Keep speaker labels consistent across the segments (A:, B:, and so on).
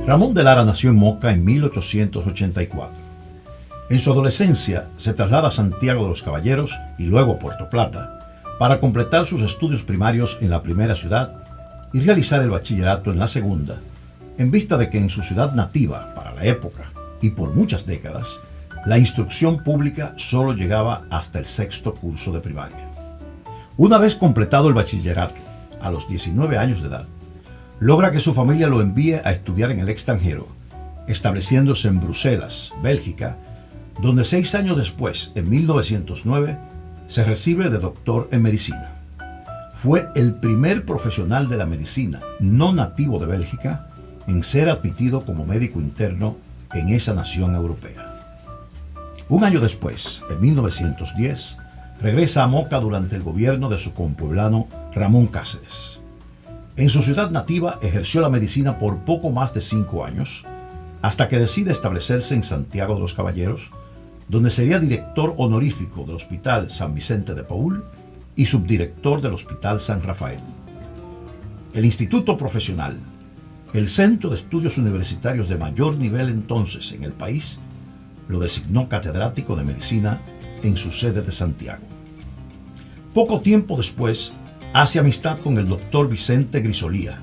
A: Ramón de Lara nació en Moca en 1884. En su adolescencia se traslada a Santiago de los Caballeros y luego a Puerto Plata para completar sus estudios primarios en la primera ciudad y realizar el bachillerato en la segunda, en vista de que en su ciudad nativa, para la época y por muchas décadas, la instrucción pública solo llegaba hasta el sexto curso de primaria. Una vez completado el bachillerato, a los 19 años de edad, logra que su familia lo envíe a estudiar en el extranjero, estableciéndose en Bruselas, Bélgica, donde 6 años después, en 1909, se recibe de doctor en medicina. Fue el primer profesional de la medicina no nativo de Bélgica en ser admitido como médico interno en esa nación europea. Un año después, en 1910, regresa a Moca durante el gobierno de su compueblano Ramón Cáceres. En su ciudad nativa ejerció la medicina por poco más de 5 años, hasta que decide establecerse en Santiago de los Caballeros, donde sería director honorífico del Hospital San Vicente de Paúl y subdirector del Hospital San Rafael. El Instituto Profesional, el centro de estudios universitarios de mayor nivel entonces en el país, lo designó catedrático de medicina en su sede de Santiago. Poco tiempo después, hace amistad con el doctor Vicente Grisolía,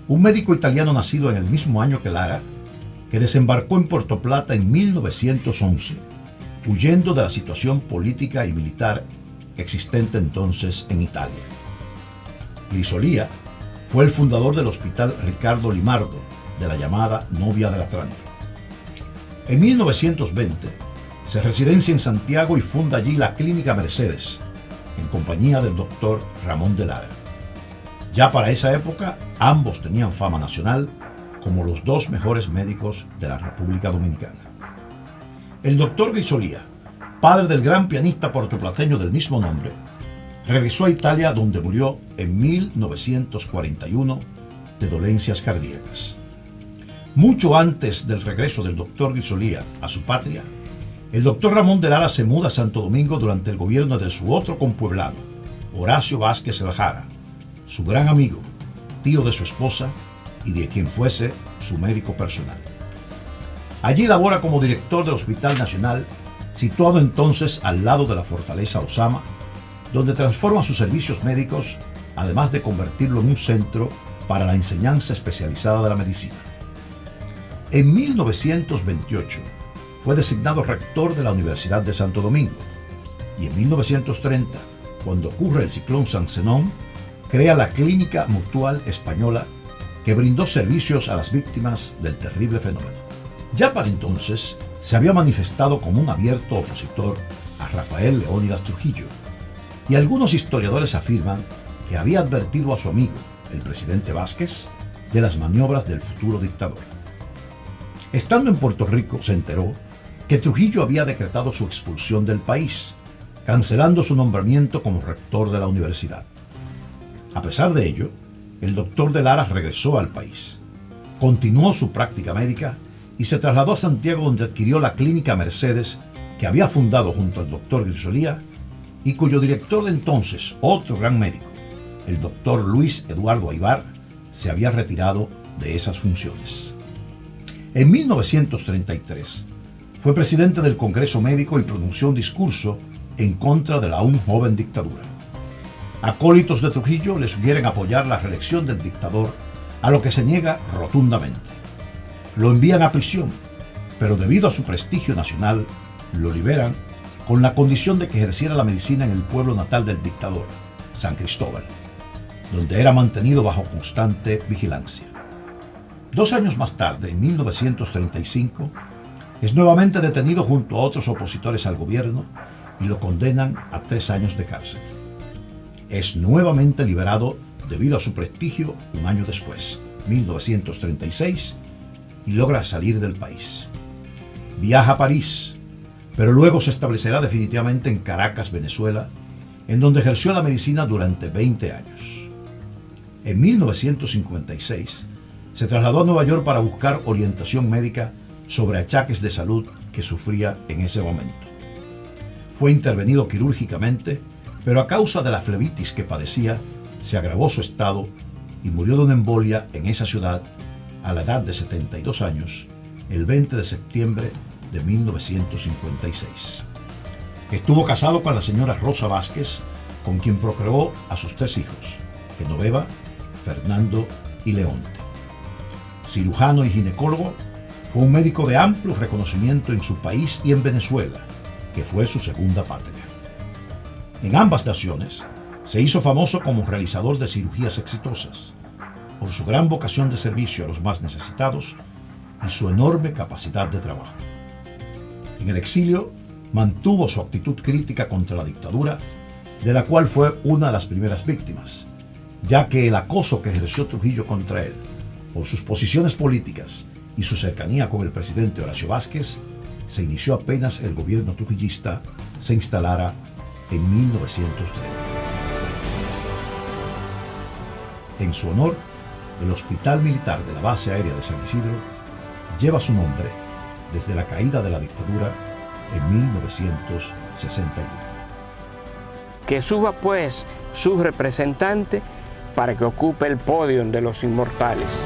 A: un médico italiano nacido en el mismo año que Lara, que desembarcó en Puerto Plata en 1911, huyendo de la situación política y militar existente entonces en Italia. Grisolía fue el fundador del Hospital Ricardo Limardo, de la llamada Novia del Atlántico. En 1920 se residencia en Santiago y funda allí la Clínica Mercedes, en compañía del doctor Ramón de Lara. Ya para esa época, ambos tenían fama nacional como los 2 mejores médicos de la República Dominicana. El doctor Grisolía, padre del gran pianista puertoplateño del mismo nombre, regresó a Italia, donde murió en 1941 de dolencias cardíacas. Mucho antes del regreso del doctor Grisolía a su patria, el doctor Ramón de Lara se muda a Santo Domingo durante el gobierno de su otro compueblano, Horacio Vázquez Eljara, su gran amigo, tío de su esposa y de quien fuese su médico personal. Allí labora como director del Hospital Nacional, situado entonces al lado de la Fortaleza Osama, donde transforma sus servicios médicos, además de convertirlo en un centro para la enseñanza especializada de la medicina. En 1928 fue designado rector de la Universidad de Santo Domingo y en 1930, cuando ocurre el ciclón San Zenón, crea la Clínica Mutual Española, que brindó servicios a las víctimas del terrible fenómeno. Ya para entonces se había manifestado como un abierto opositor a Rafael Leónidas Trujillo, y algunos historiadores afirman que había advertido a su amigo, el presidente Vázquez, de las maniobras del futuro dictador. Estando en Puerto Rico, se enteró que Trujillo había decretado su expulsión del país, cancelando su nombramiento como rector de la universidad. A pesar de ello, el doctor de Lara regresó al país, continuó su práctica médica y se trasladó a Santiago, donde adquirió la Clínica Mercedes, que había fundado junto al doctor Grisolía y cuyo director de entonces, otro gran médico, el doctor Luis Eduardo Aybar, se había retirado de esas funciones. En 1933 fue presidente del Congreso Médico y pronunció un discurso en contra de la aún joven dictadura. Acólitos de Trujillo le sugieren apoyar la reelección del dictador, a lo que se niega rotundamente. Lo envían a prisión, pero debido a su prestigio nacional, lo liberan con la condición de que ejerciera la medicina en el pueblo natal del dictador, San Cristóbal, donde era mantenido bajo constante vigilancia. 2 años más tarde, en 1935, es nuevamente detenido junto a otros opositores al gobierno y lo condenan a 3 años de cárcel. Es nuevamente liberado debido a su prestigio un año después, 1936, y logra salir del país. Viaja a París, pero luego se establecerá definitivamente en Caracas, Venezuela, en donde ejerció la medicina durante 20 años. En 1956 se trasladó a Nueva York para buscar orientación médica sobre achaques de salud que sufría en ese momento. Fue intervenido quirúrgicamente, pero a causa de la flebitis que padecía, se agravó su estado y murió de una embolia en esa ciudad a la edad de 72 años el 20 de septiembre de 1956. Estuvo casado con la señora Rosa Vázquez, con quien procreó a sus 3 hijos, Genoveva, Fernando y Leonte. Cirujano y ginecólogo, fue un médico de amplio reconocimiento en su país y en Venezuela, que fue su segunda patria. En ambas naciones, se hizo famoso como realizador de cirugías exitosas, por su gran vocación de servicio a los más necesitados y su enorme capacidad de trabajo. En el exilio, mantuvo su actitud crítica contra la dictadura, de la cual fue una de las primeras víctimas, ya que el acoso que ejerció Trujillo contra él, por sus posiciones políticas y su cercanía con el presidente Horacio Vázquez, se inició apenas el gobierno trujillista se instalara en 1930. En su honor, el Hospital Militar de la Base Aérea de San Isidro lleva su nombre desde la caída de la dictadura en 1961.
B: Que suba pues su representante para que ocupe el podio de los inmortales.